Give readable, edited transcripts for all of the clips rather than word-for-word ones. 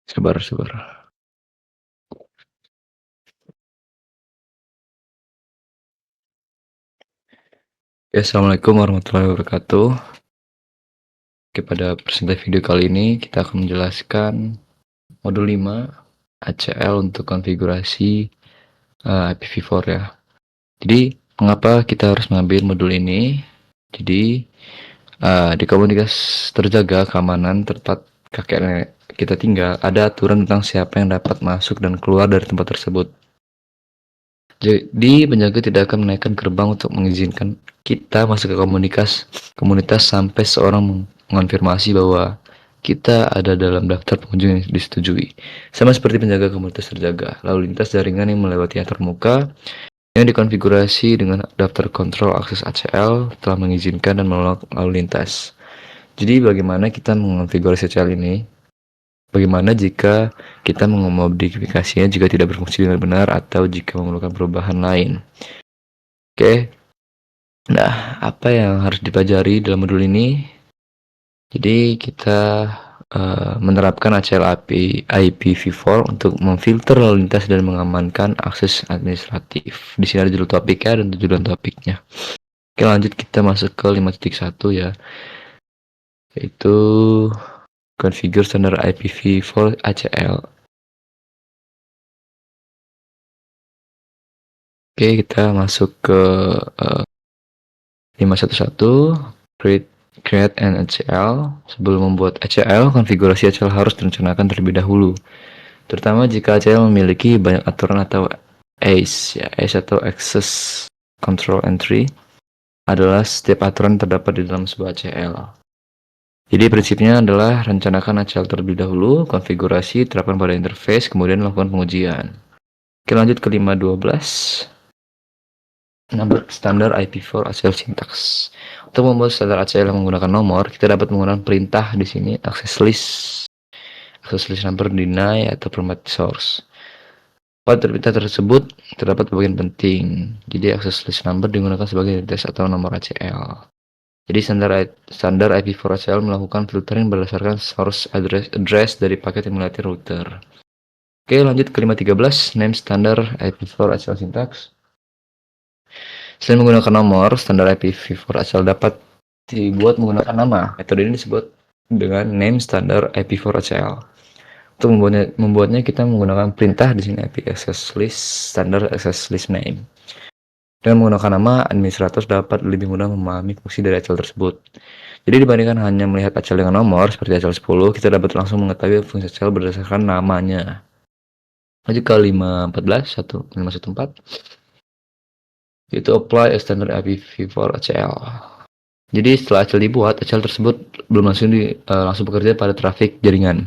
Sabar sabar. Ya, assalamualaikum warahmatullahi wabarakatuh. Oke, pada presentasi video kali ini kita akan menjelaskan modul 5 ACL untuk konfigurasi IPv4 ya. Jadi, mengapa kita harus mengambil modul ini? Jadi, di komunitas terjaga keamanan tempat kakek nenek kita tinggal, ada aturan tentang siapa yang dapat masuk dan keluar dari tempat tersebut. Jadi, penjaga tidak akan menaikkan gerbang untuk mengizinkan kita masuk ke komunitas sampai seorang mengonfirmasi bahwa kita ada dalam daftar pengunjung yang disetujui. Sama seperti penjaga komunitas terjaga, lalu lintas jaringan yang melewati yang termuka yang dikonfigurasi dengan daftar kontrol akses ACL telah mengizinkan dan menolak lalu lintas. Jadi, bagaimana kita mengonfigurasi ACL ini? Bagaimana jika kita memodifikasinya jika tidak berfungsi dengan benar atau jika memerlukan perubahan lain? Oke, nah apa yang harus dipelajari dalam modul ini? Jadi kita menerapkan ACL IPv4 untuk memfilter lalu lintas dan mengamankan akses administratif. Di sini ada judul topiknya dan tujuan topiknya. Oke, lanjut kita masuk ke 5.1 ya, yaitu configure standar IPv4 ACL. Oke, kita masuk ke 5.1 create an ACL. Sebelum membuat ACL, konfigurasi ACL harus direncanakan terlebih dahulu. Terutama jika ACL memiliki banyak aturan atau ACE, ya, ACE atau Access Control Entry adalah setiap aturan terdapat di dalam sebuah ACL. Jadi prinsipnya adalah rencanakan ACL terlebih dahulu, konfigurasi, terapkan pada interface, kemudian lakukan pengujian. Oke, lanjut ke 5.12. Number standar IPv4 ACL syntax. Untuk membuat standar ACL yang menggunakan nomor, kita dapat menggunakan perintah di sini access list number deny atau permit source. Pada perintah tersebut terdapat bagian penting. Jadi access list number digunakan sebagai identitas atau nomor ACL. Jadi standar IPv4 ACL melakukan filtering berdasarkan source address dari paket yang melewati router. Oke, lanjut ke 5.13 name standar IPv4 ACL syntax. Selain menggunakan nomor, standar IPv4 ACL dapat dibuat menggunakan nama. Metode ini disebut dengan name standar IPv4 ACL. Untuk membuatnya kita menggunakan perintah di sini IP access list standar access list name. Dengan menggunakan nama, administrator dapat lebih mudah memahami fungsi dari ACL tersebut. Jadi dibandingkan hanya melihat ACL dengan nomor seperti ACL 10, kita dapat langsung mengetahui fungsi ACL berdasarkan namanya. Lanjut ke 5.14 yaitu apply a standard IPv4 ACL. Jadi setelah ACL dibuat, ACL tersebut belum langsung bekerja pada trafik jaringan.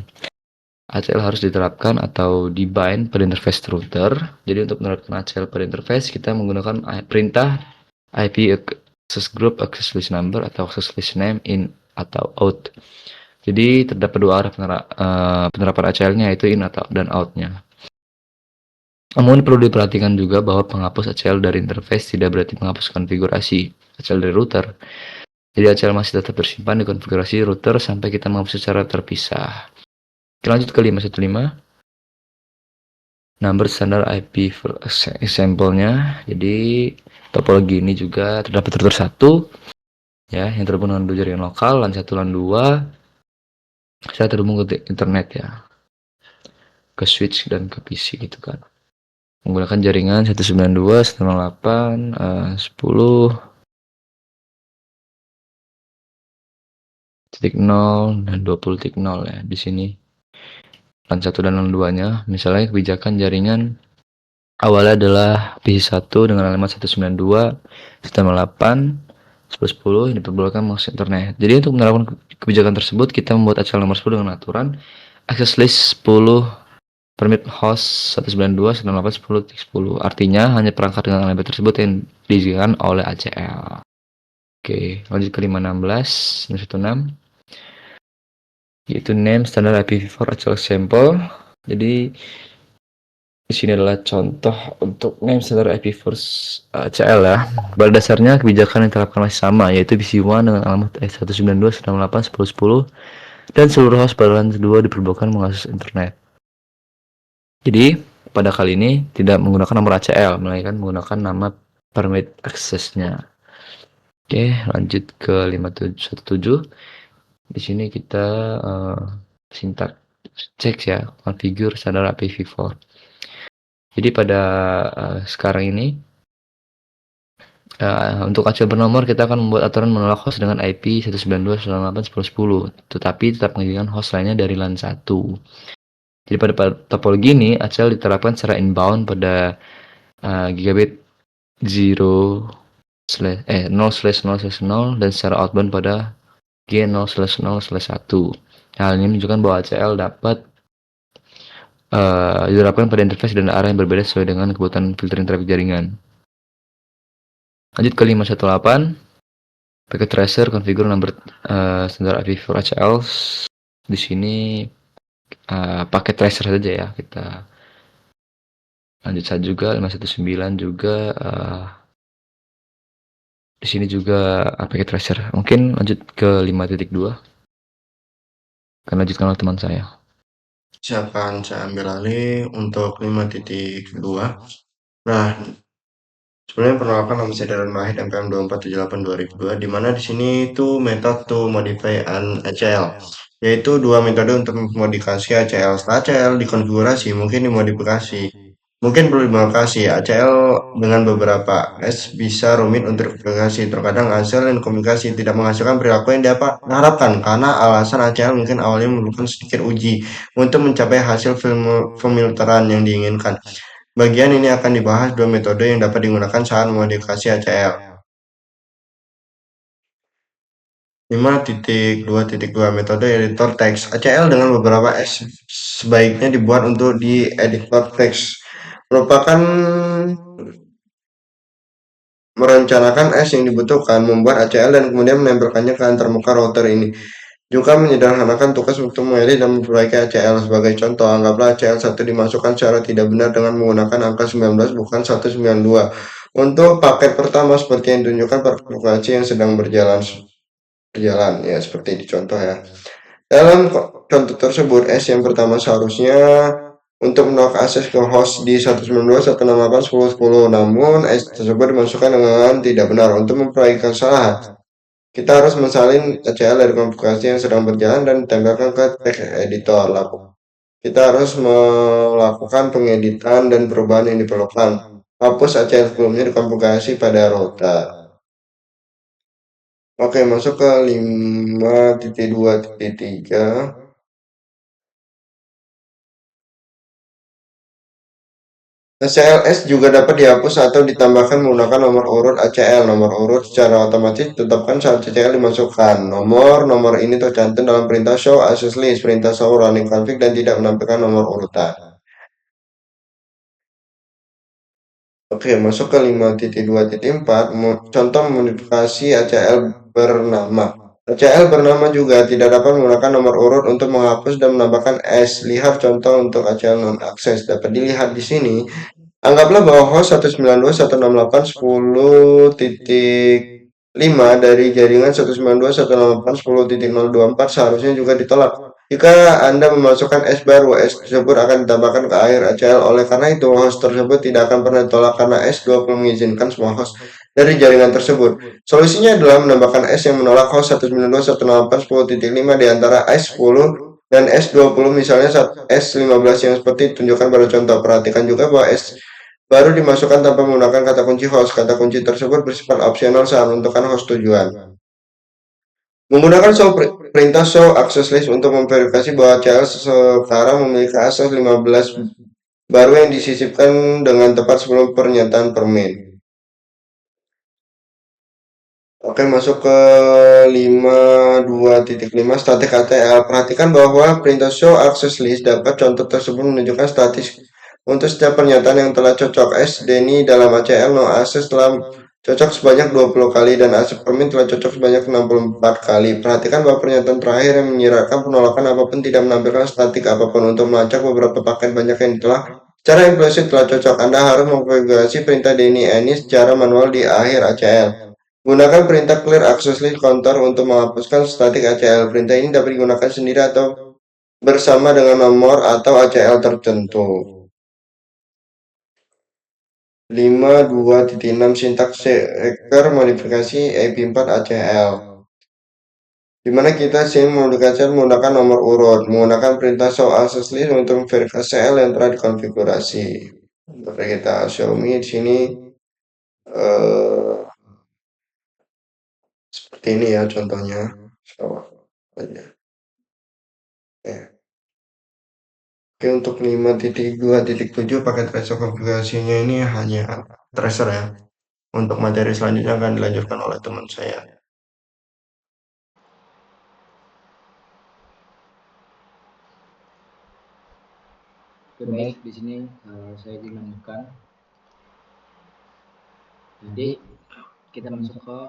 ACL harus diterapkan atau dibind pada interface router. Jadi untuk menerapkan ACL pada interface, kita menggunakan perintah IP access group access list number atau access list name in atau out. Jadi terdapat dua arah penerapan ACL-nya, yaitu in atau dan out-nya. Namun perlu diperhatikan juga bahwa penghapus ACL dari interface tidak berarti menghapus konfigurasi ACL dari router. Jadi ACL masih tetap tersimpan di konfigurasi router sampai kita menghapus secara terpisah. Kita lanjut ke 5.15. Number standar IP example-nya. Jadi topologi ini juga terdapat router 1 ya, yang terhubung dengan 2 jaringan lokal, LAN 1, LAN 2. Saya terhubung ke internet ya, ke switch dan ke PC gitu kan, menggunakan jaringan 192, 108, 10.0 dan 20.0 ya di sini. LAN 1 dan LAN 2-nya. Misalnya kebijakan jaringan awalnya adalah PC1 dengan alamat 192, 108, 10.10 yang diperbolehkan mengakses internet. Jadi untuk menerapkan kebijakan tersebut, kita membuat ACL nomor 10 dengan aturan access list 10 permit host 192, 108, 10.10. Artinya hanya perangkat dengan alamat tersebut yang diizinkan oleh ACL. Oke, lanjut ke 5.16, 5.16. Yaitu name standar IPv4 ACL sample. Jadi di sini adalah contoh untuk name standar IPv4 ACL ya. Pada dasarnya kebijakan yang diterapkan masih sama, yaitu PC1 dengan alamat 192, 198, 10.10 dan seluruh host pada LAN 2 diperbolehkan mengakses internet. Jadi pada kali ini tidak menggunakan nomor ACL, melainkan menggunakan nama permit access-nya. Oke, lanjut ke 5717. Di sini kita sintak cek ya, configure standar IPv4. Jadi pada sekarang ini untuk ACL bernomor kita akan membuat aturan menolak host dengan IP 192.168.10.10, tetapi tetap mengizinkan host lainnya dari LAN 1. Jadi pada topologi ini ACL diterapkan secara inbound pada gigabit 0/0/0 dan secara outbound pada G0/0/1. Hal ini menunjukkan bahwa ACL dapat diterapkan pada interface dan arah yang berbeda sesuai dengan kebutuhan filtering traffic jaringan. Lanjut ke 518. Packet tracer configure number standar IPv4 ACL. Di sini paket tracer saja ya, kita lanjut saja juga 519 juga di sini juga paket tracer. Mungkin lanjut ke 5.2. Akan lanjutkan oleh teman saya. Silakan saya ambil alih untuk 5.2. Nah, sebenarnya penolakan nomor edaran Mahid MPM 2478/2002, di mana di sini itu metode to modify an ACL, yaitu dua metode untuk memodifikasi ACL. Setelah ACL dikonfigurasi, mungkin dimodifikasi. Mungkin perlu dimodifikasi. ACL dengan beberapa S bisa rumit untuk komunikasi. Terkadang hasil dan komunikasi tidak menghasilkan perilaku yang diharapkan karena alasan ACL mungkin awalnya memerlukan sedikit uji untuk mencapai hasil pemilteran yang diinginkan. Bagian ini akan dibahas dua metode yang dapat digunakan saat memodifikasi ACL. 5.2.2 metode editor teks. ACL dengan beberapa S sebaiknya dibuat untuk di editor teks. Merupakan merencanakan S yang dibutuhkan, membuat ACL dan kemudian menempelkannya ke antarmuka router ini. Juga menyederhanakan tugas untuk mengedit dan memperbaiki ACL. Sebagai contoh, anggaplah ACL 1 dimasukkan secara tidak benar dengan menggunakan angka 19 bukan 192. Untuk paket pertama seperti yang ditunjukkan aplikasi yang sedang berjalan ya seperti di contoh ya. Dalam contoh tersebut, S yang pertama seharusnya untuk menolak akses ke host di 192.168.10.10. Namun, S tersebut dimasukkan dengan tidak benar. Untuk memperbaiki kesalahan, kita harus mensalin ACL dari konfigurasi yang sedang berjalan dan ditempelkan ke text editor. Kita harus melakukan pengeditan dan perubahan yang diperlukan. Hapus ACL sebelumnya dikonfigurasi pada router. Oke, masuk ke 5.2.3. CLS juga dapat dihapus atau ditambahkan menggunakan nomor urut ACL. Nomor urut secara otomatis ditetapkan saat CCL dimasukkan. Nomor ini tercantum dalam perintah show access list, perintah show running config, dan tidak menampilkan nomor urutan. Oke, masuk ke 5.2.4. Contoh modifikasi ACL bernama. ACL bernama juga tidak dapat menggunakan nomor urut untuk menghapus dan menambahkan S. Lihat contoh untuk ACL non-access. Dapat dilihat di sini. Anggaplah bahwa host 192.168.10.5 dari jaringan 192.168.10.024 seharusnya juga ditolak. Jika Anda memasukkan S baru, S tersebut akan ditambahkan ke akhir ACL. Oleh karena itu, host tersebut tidak akan pernah ditolak karena S20 mengizinkan semua host dari jaringan tersebut. Solusinya adalah menambahkan S yang menolak host 192.168.10.5 di antara S10 dan S20, misalnya S15 yang seperti ditunjukkan pada contoh. Perhatikan juga bahwa S baru dimasukkan tanpa menggunakan kata kunci host. Kata kunci tersebut bersifat opsional saat menentukan host tujuan. Menggunakan perintah show access list untuk memverifikasi bahwa ACL sekarang memiliki akses 15 baru yang disisipkan dengan tepat sebelum pernyataan permit. Oke, masuk ke 5.2.5 static ACL. Perhatikan bahwa perintah show access list dapat contoh tersebut menunjukkan statis untuk setiap pernyataan yang telah cocok. S Denny dalam ACL no access telah cocok sebanyak 20 kali dan accept permit telah cocok sebanyak 64 kali. Perhatikan bahwa pernyataan terakhir yang menyiratkan penolakan apapun tidak menampilkan statik apapun. Untuk melacak beberapa paket banyak yang telah secara implicit telah cocok, Anda harus mengkonfigurasi perintah Denny ini secara manual di akhir ACL. Gunakan perintah clear access list counter untuk menghapuskan statik ACL. Perintah ini dapat digunakan sendiri atau bersama dengan nomor atau ACL tertentu. 5.2.6 sintaks hacker modifikasi IP4 ACL. Di mana kita sih menggunakan nomor urut, menggunakan perintah show access list untuk verifikasi ACL yang telah dikonfigurasi. Seperti kita Xiaomi di sini eh, seperti ini ya contohnya. Sama aja. Oke, untuk 5.2.7 pakai tracer konfigurasinya ini hanya tracer ya. Untuk materi selanjutnya akan dilanjutkan oleh teman saya. Oke, baik, di sini saya dilanjutkan. Jadi kita masuk ke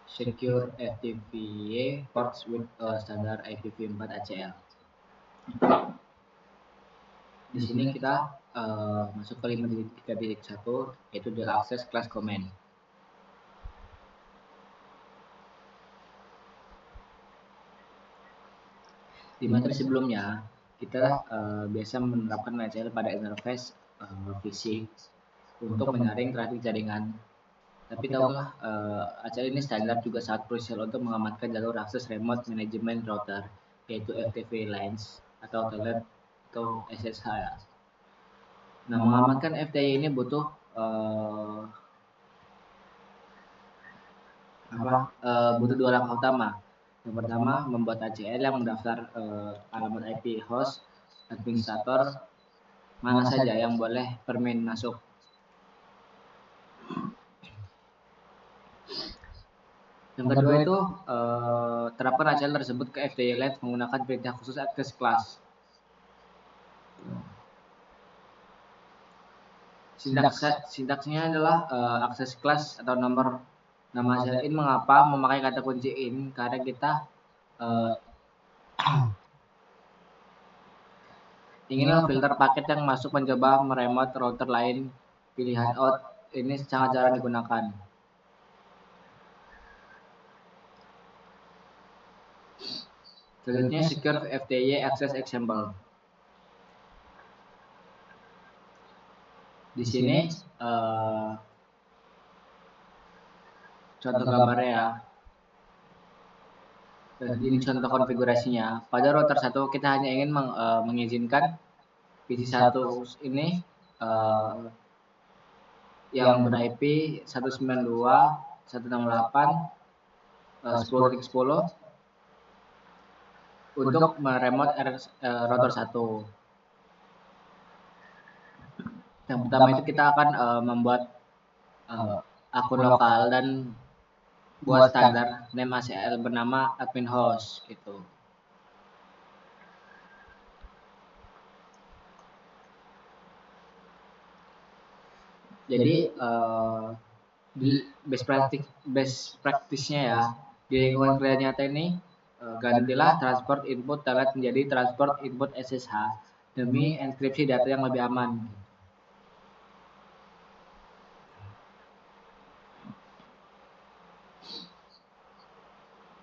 Secure FTPA ports with standard IPv4 ACL. Di sini kita masuk ke 5.3.1 yaitu the access class command. Di materi sebelumnya kita biasa menerapkan ACL pada interface fisik untuk menyaring trafik jaringan. Tapi tahukah ACL ini standar juga sangat krusial untuk mengamankan jalur akses remote management router, yaitu FTP lanes atau telnet atau SSH ya. Nah, mengamankan FTP ini butuh butuh dua langkah utama. Yang pertama, membuat ACL yang mendaftar alamat IP host administrator mana saja yang boleh permin masuk. Yang kedua itu terapkan ACL tersebut ke FTP lanes menggunakan perintah khusus access class. Sintaksnya adalah access class atau nama ACL in. Mengapa memakai kata kunci in? Karena kita ingin memfilter paket yang masuk mencoba meremote router lain. Pilihan out ini sangat jarang digunakan. Selanjutnya secure FTP access example. Di sini contoh gambarnya ya. Ini contoh konfigurasinya. Pada router 1 kita hanya ingin mengizinkan PC1 ini yang ber-IP 192.168.10.10 untuk meremote router 1. Yang pertama itu kita akan membuat akun lokal dan buat standar name ACL bernama admin host gitu. Jadi best practice-nya ya di lingkungan kerja nyata ini gantilah transport input telnet menjadi transport input SSH demi enkripsi data yang lebih aman.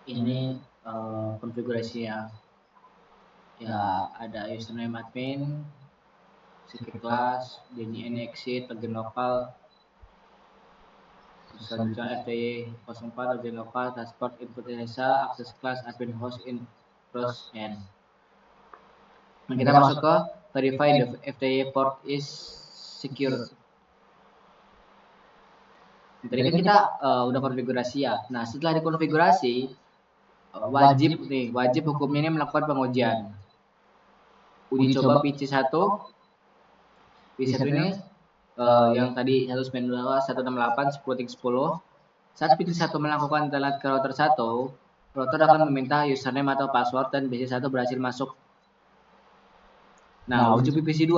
Ini konfigurasinya ya, ada username admin, secret class, DNS exit, login lokal, selanjutnya FTP 04, login lokal, transport input SSH, access class, admin host in cross end. Nah, kita masuk ke verify the FTP port is secure. Tadi kan kita udah konfigurasi ya. Nah, setelah dikonfigurasi wajib hukumnya ini melakukan pengujian. Uji coba PC1 ini yang tadi 192.168.10.10. Saat PC1 melakukan telnet ke router 1, router akan meminta username atau password dan PC1 berhasil masuk. Nah, uji PC2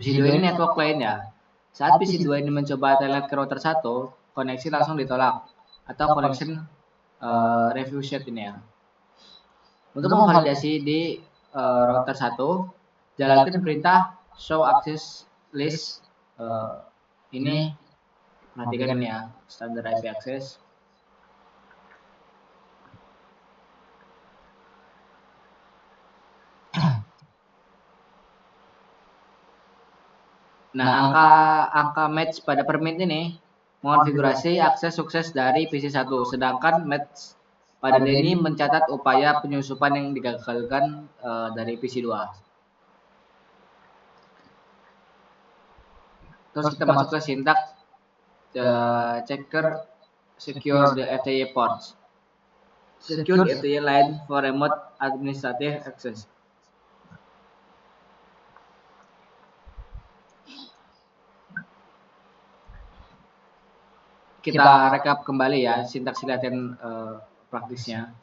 ini network lain ya. Saat PC2 ini mencoba telnet ke router 1, koneksi langsung ditolak atau connection refused ini ya. Untuk memvalidasi di router 1, jalankan perintah show access list. Ini perhatikan ini ya, standar IP access. Nah, angka match pada permit ini mengonfigurasi akses sukses dari PC1, sedangkan match pada Denny mencatat upaya penyusupan yang digagalkan dari PC2. Terus kita masuk ke sintak checker secure the FTP ports. Secure the FTP line for remote administrative access. Kita rekap kembali ya sintaks latihan praktisnya.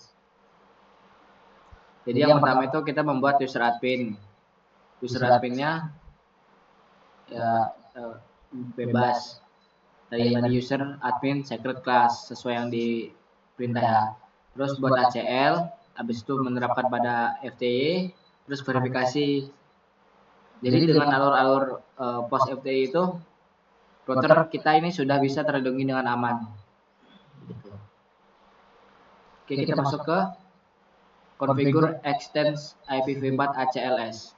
Jadi yang pertama itu kita membuat user admin. User adminnya ya bebas. Tadi user admin secret class sesuai yang diperintah ya. Terus buat ACL, habis itu menerapkan pada FTP, terus verifikasi. Jadi dengan alur-alur post FTP itu router kita ini sudah bisa terlindungi dengan aman. Oke, kita masuk ke configure extends IPv4 ACLS.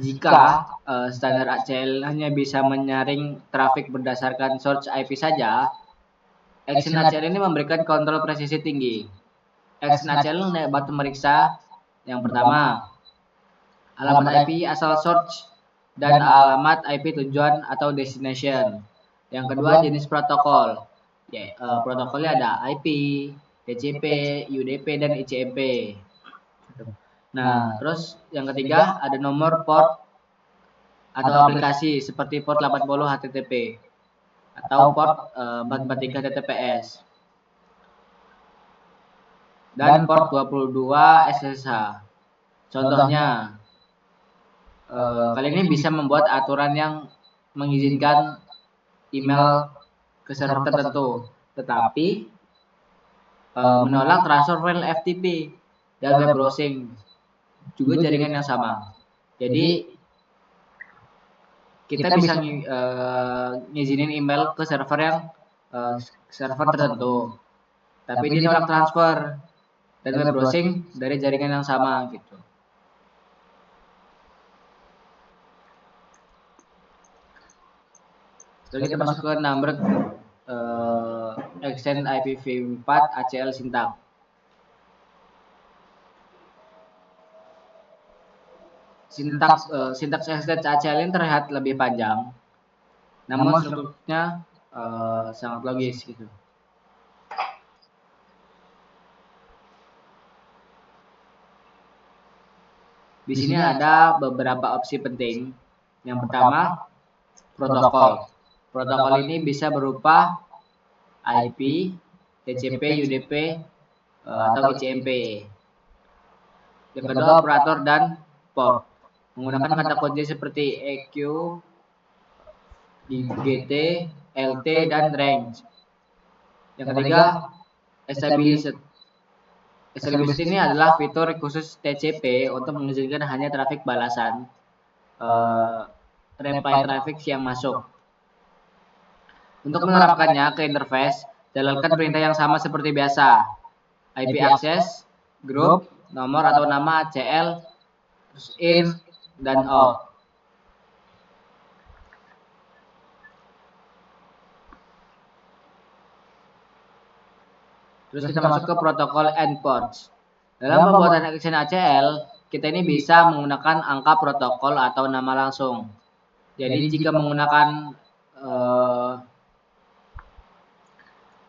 Jika standar ACL hanya bisa menyaring trafik berdasarkan source IP saja, Extend ACL ini memberikan kontrol presisi tinggi. Extend ACL dapat memeriksa yang pertama, alamat IP asal source dan alamat IP tujuan atau destination. Yang kedua, jenis protokol. Protokolnya ada IP, TCP, UDP, dan ICMP. Nah, terus yang ketiga ada nomor port atau aplikasi seperti port 80 HTTP atau port 443 TTPS dan port 22 SSH. Contohnya, kalian ini bisa membuat aturan yang mengizinkan email ke server tertentu, tetapi menolak transfer file FTP dan web browsing juga jaringan yang sama. Jadi kita bisa ngizinin email ke server yang server tertentu, tapi dia nolak transfer dan web browsing dari jaringan yang sama gitu. Lalu kita masuk ke number extend IPv4 ACL syntax. Sintaks extend ACL ini terlihat lebih panjang, namun strukturnya sangat logis gitu. Di sini ada beberapa opsi penting. Yang pertama, protokol. Protokol ini bisa berupa IP, TCP, UDP, atau ICMP. Yang kedua, operator dan port. Menggunakan kata kunci seperti EQ, GT, LT, dan range. Yang ketiga, established. Established ini adalah fitur khusus TCP untuk mengizinkan hanya trafik balasan, reply traffic yang masuk. Untuk menerapkannya ke interface, jalankan perintah yang sama seperti biasa. IP access, group, nomor atau nama ACL, terus in, dan out. Terus kita masuk ke protokol endpoints. Dalam pembuatan extend ACL, kita ini bisa menggunakan angka protokol atau nama langsung. Jadi jika menggunakan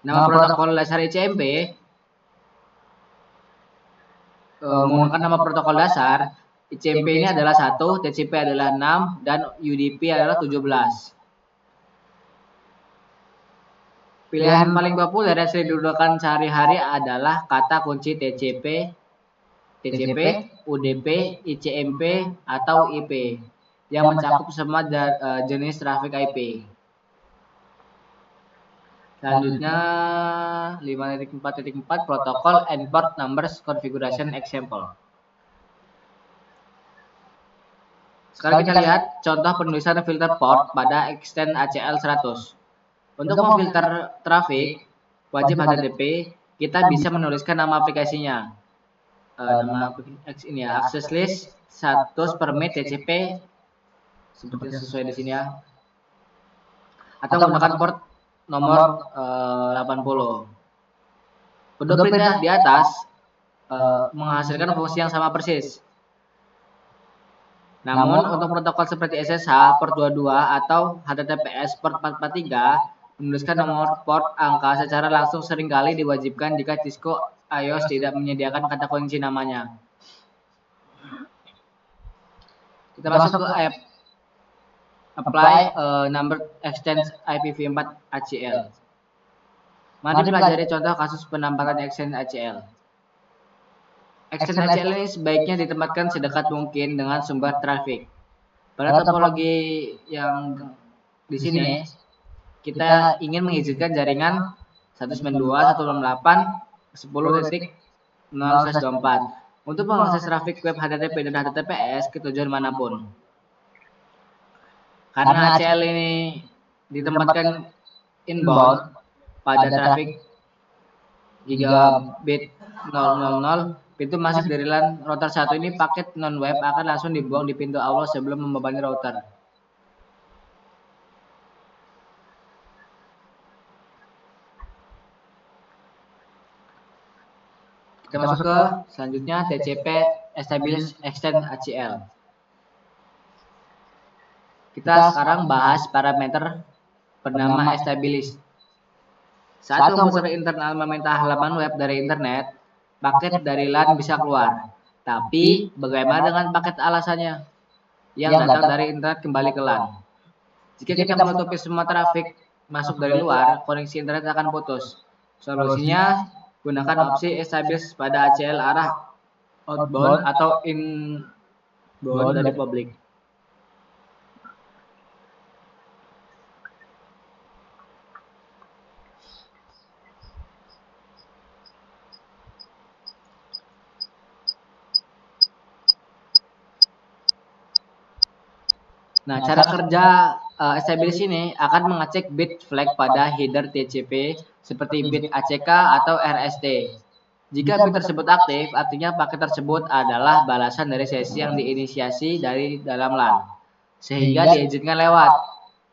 nama protokol dasar ICMP, menggunakan nama protokol dasar, ICMP ini adalah 1, TCP adalah 6, dan UDP adalah 17. Pilihan paling populer yang sering digunakan sehari-hari adalah kata kunci TCP, UDP, ICMP, atau IP yang mencakup semua jenis traffic IP. Selanjutnya 5.4.4 protokol and port numbers configuration example. Sekarang kita lihat contoh penulisan filter port pada extend ACL 100. Untuk memfilter trafik wajib HTTP, kita bisa menuliskan nama aplikasinya. nama ini ya, access list status permit TCP seperti yang sesuai di sini ya, atau menggunakan port nomor 80. Kedua perintah di atas menghasilkan fungsi yang sama persis. Namun untuk protokol seperti SSH port 22 atau HTTPS port 443 menuliskan nomor port angka secara langsung seringkali diwajibkan jika Cisco iOS tidak menyediakan kata kunci namanya. Kita masuk ke app apply number extend IPv4 ACL. Mari pelajari contoh kasus penempatan extend ACL. Extend ACL ini sebaiknya ditempatkan sedekat mungkin dengan sumber traffic. Pada topologi yang di sini, kita ingin mengizinkan jaringan 192.168.10.0/24 untuk mengakses trafik web HTTP dan HTTPS ke tujuan manapun. Karena ACL ini ditempatkan inbound pada trafik gigabit 000, pintu masuk dari LAN router 1 ini paket non-web akan langsung dibuang di pintu awal sebelum membebani router. Kita masuk ke selanjutnya TCP Established Extend ACL. Kita sekarang bahas parameter bernama Established. Saat komputer internal meminta halaman web dari internet, paket dari LAN bisa keluar. Tapi, bagaimana dengan paket alasannya yang datang dari internet kembali ke LAN? Jika kita menutupi semua trafik masuk dari luar, koneksi internet akan putus. Solusinya, gunakan opsi establish pada ACL arah outbound atau inbound dari publik. Nah, cara kerja establish ini akan mengecek bit flag pada header TCP seperti bit ACK atau RST. Jika bit tersebut aktif, artinya paket tersebut adalah balasan dari sesi yang diinisiasi dari dalam LAN, sehingga diizinkan lewat.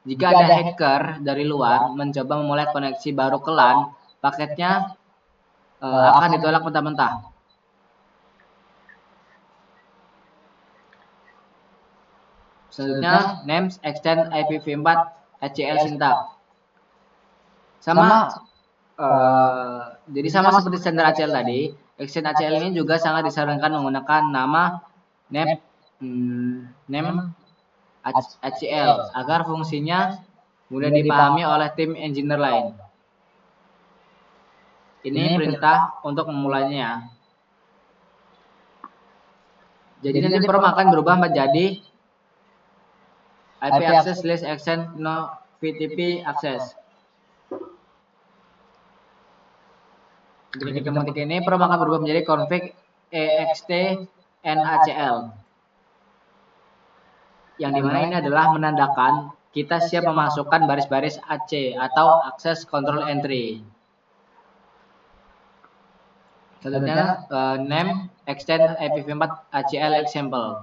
Jika ada hacker dari luar mencoba memulai koneksi baru ke LAN, paketnya akan ditolak mentah-mentah. Selanjutnya, names extend IPv4 ACL syntax. Jadi sama seperti standar ACL tadi, extend ACL ini juga sangat disarankan menggunakan nama name ACL agar fungsinya mudah dipahami oleh tim engineer lain. Ini perintah untuk memulainya. Jadi nanti prom akan berubah menjadi IP access list extend no VTP access. Jadi kita ketik ini prom akan berubah menjadi config ext nacl. Yang dimana ini adalah menandakan kita siap memasukkan baris-baris AC atau access control entry. Selanjutnya name extend IPv4 ACL example.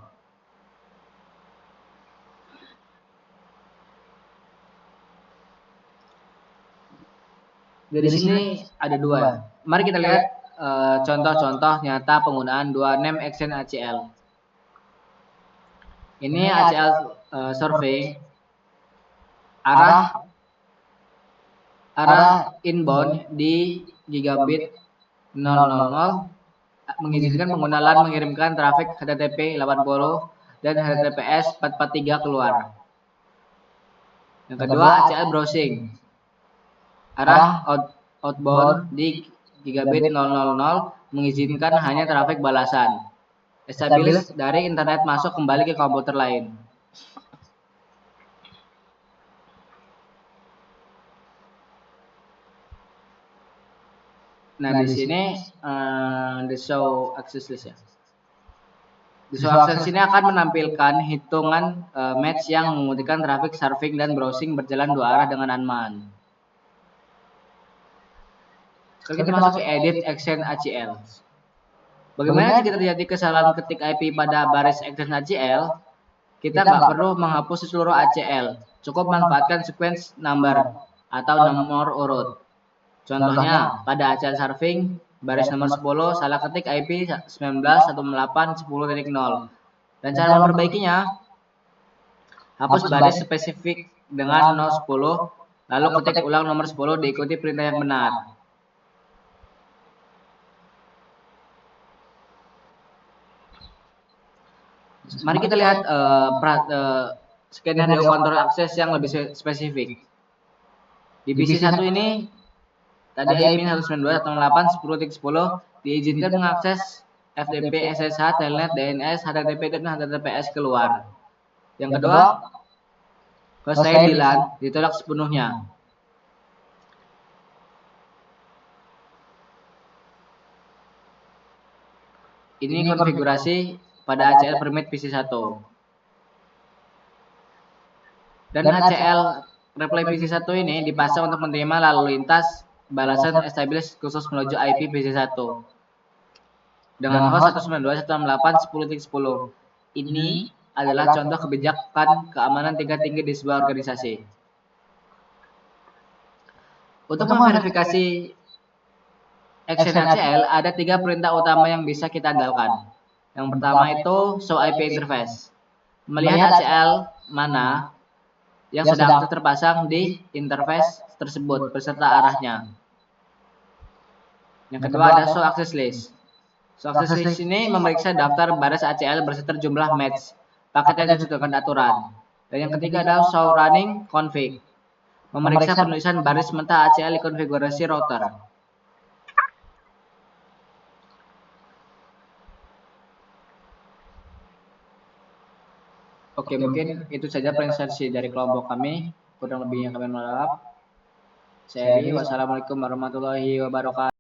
Dari sini ada dua. Mari kita lihat contoh-contoh nyata penggunaan dua name extend ACL. Ini ACL survey arah inbound di gigabit 000 mengizinkan pengguna LAN mengirimkan trafik HTTP 80 dan HTTPS 443 keluar. Yang kedua ACL browsing arah outbound di gigabit 000 mengizinkan hanya trafik balasan. Establish dari internet masuk kembali ke komputer lain. Nah, di sini the show access list ya. The show access ini akan menampilkan hitungan match yang memutihkan trafik surfing dan browsing berjalan dua arah dengan aman. Sekarang kita masuk ke edit extend ACL. Bagaimana jika terjadi kesalahan ketik IP pada baris extension ACL? Kita nggak perlu menghapus seluruh ACL, cukup manfaatkan sequence number atau nomor urut. Contohnya, pada ACL serving, baris nomor 10, salah ketik IP 19.168.10.0. Dan cara memperbaikinya, hapus baris spesifik dengan 010, lalu ketik ulang nomor 10 diikuti perintah yang benar. Mari kita lihat skenario kontrol akses yang lebih spesifik. Di PC1 ini, tadi IP 192.168.10.10 diizinkan mengakses FTP, SSH, Telnet, DNS, HTTP, dan HTTPS keluar. Yang kedua, host layer di LAN ditolak sepenuhnya. Ini konfigurasi pada ACL permit PC1. Dan ACL reply PC1 ini dipasang untuk menerima lalu lintas balasan established khusus menuju IP PC1 dengan host 192.168.10.10. Ini adalah contoh kebijakan keamanan tingkat tinggi di sebuah organisasi. Untuk memverifikasi extension ACL, ada 3 perintah utama yang bisa kita andalkan. Yang pertama itu show IP interface. Melihat ACL mana yang sedang terpasang di interface tersebut beserta arahnya. Yang kedua ada show access list. Show access list ini memeriksa daftar baris ACL berserta jumlah match paket yang disesuaikan aturan. Dan yang ketiga ada show running config. Memeriksa penulisan baris mentah ACL di konfigurasi router. Oke, mungkin itu saja presentasi dari kelompok kami. Kurang lebihnya kami mohon maaf. Saya Eri, wassalamualaikum warahmatullahi wabarakatuh.